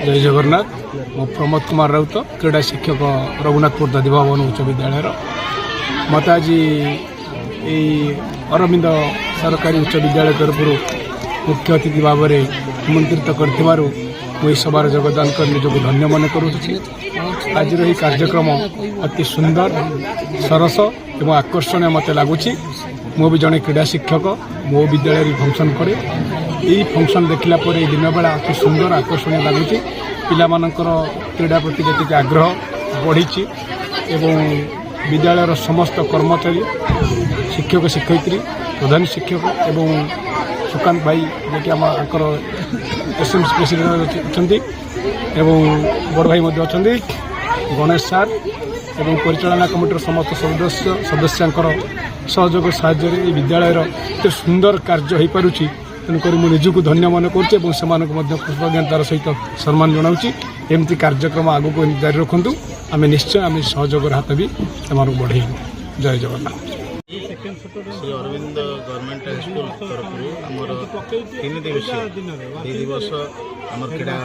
जय जगन्नाथ। मो प्रमोद कुमार राउत क्रीड़ा शिक्षक रघुनाथपुर दधिभवन उच्च विद्यालय मत आज अरविंद सरकारी उच्च विद्यालय तरफ मुख्य अतिथि भाव में आमंत्रित कर सभार योगदान कर निजक धन्य मन करुच्छी। आज कार्यक्रम अति सुंदर सरस एवं आकर्षणीय मत लगुच। मु भी जड़े क्रीड़ा शिक्षक मो विद्यालय फंक्शन करे यही फंक्शन देखला दिन बेला अति सुंदर आकर्षणीय लगुच। पिलामानंकर क्रीड़ा प्रति जी आग्रह बढ़ी एवं विद्यालय समस्त कर्मचारी शिक्षक शिक्षयित्री प्रधान शिक्षक एवं सुकांत भाई जी आम एसएमसी प्रेसिडेंट अच्छा एवं बड़ भाई अच्छा गणेश सार एवं परिचालना कमिटर समस्त सदस्यांकर सहयोग साहाय्य विद्यालय एत सुंदर कार्य हो पारुछि। तेणुक निजक धन्य मन कर कृतज्ञतार सहित सम्मान जनाऊँगी। एमती कार्यक्रम आगक जारी रखु आम निश्चय आम सहयोग हाथ भी बढ़े। जय Jagannath. Shri Aurobindo government high school तरफ आमर 3 दिवस आमर क्रीड़ा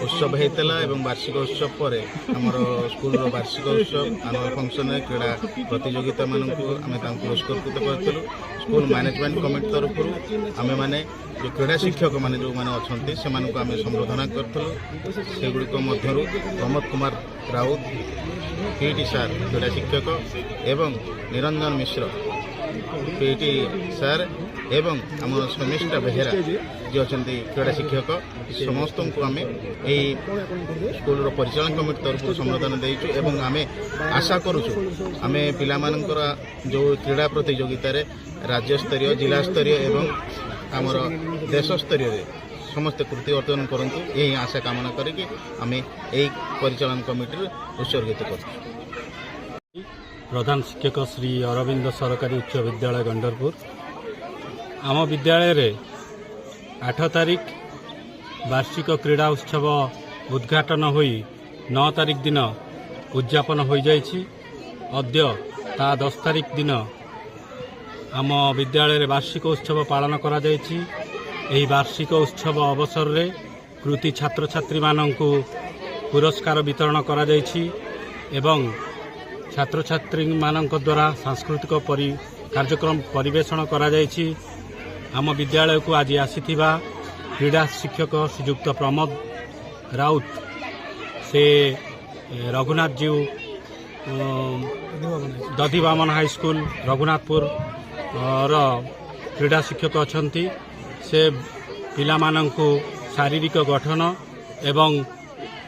उत्सव होता एवं वार्षिक उत्सव पर आमर स्कूल वार्षिक उत्सव आनुअल फंक्शन क्रीड़ा प्रतियोगिता मानक आम पुरस्कृत करूँ। स्कूल मैनेजमेंट कमिटी तरफ आम मैंने जो क्रीड़ा शिक्षक मैंने जो मैंने अच्छा से आम संबोधना करूँ। सेगुड़िक मध्य प्रमोद कुमार राउत पीटी सार क्रीड़ा शिक्षक एवं निरंजन मिश्र पीटी सार एवं आम शर्मिष्ठा बेहेरा जी अच्छा क्रीड़ा शिक्षक समस्त को आम स्कूल परिचालन कमिटी तरफ संबोधन देचु एवं आम आशा करुचु आम पिलामानंकर जो क्रीड़ा प्रतियोगिता राज्य स्तरीय जिला स्तरीय एवं आमर देश स्तरीय समस्त कृति अर्जन करंतु यही आशा कामना करिक आम यही परिचालन कमिटी उत्सर्गित कर। प्रधान शिक्षक श्री अरविंद सरकारी उच्च विद्यालय गंडरपुर आम विद्यालय रे 8 तारिख वार्षिक क्रीड़ा उत्सव उद्घाटन होई 9 तारिख दिन उद्यापन हो जाइछि। अद्य ता 10 तारिख दिन आम विद्यालय रे वार्षिक उत्सव पालन करा जाइछि। एही वार्षिक उत्सव अवसर रे कृति छात्र छात्री माननकु पुरस्कार वितरण करा जाइछि एवं छात्र छात्री मानक द्वारा सांस्कृतिक कार्यक्रम परिवेषण करा जाइछि। आम विद्यालय को आज आसीथिबा क्रीड़ा शिक्षक श्रीयुक्त प्रमोद राउत से रघुनाथ जीव दधिभवन हाई स्कूल रघुनाथपुर क्रीड़ा शिक्षक अछंती। से पिला माननकु शारीरिक गठन एवं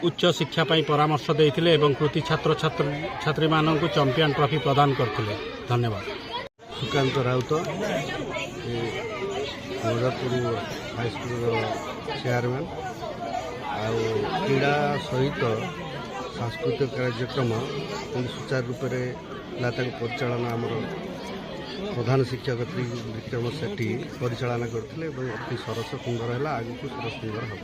उच्च शिक्षा पाई परामर्श देइथिले एवं कृति छात्र छात्री माननकु चैंपियन ट्रॉफी प्रदान करथिले। धन्यवाद। Sukant Raut Majapur high school chairman क्रीड़ा सहित सांस्कृतिक कार्यक्रम सुचारू रूप से परिचालना आमर प्रधान शिक्षक विक्रम सेठी परिचालना करते अति सरस सुंदर है। आगे सरस सुंदर हम।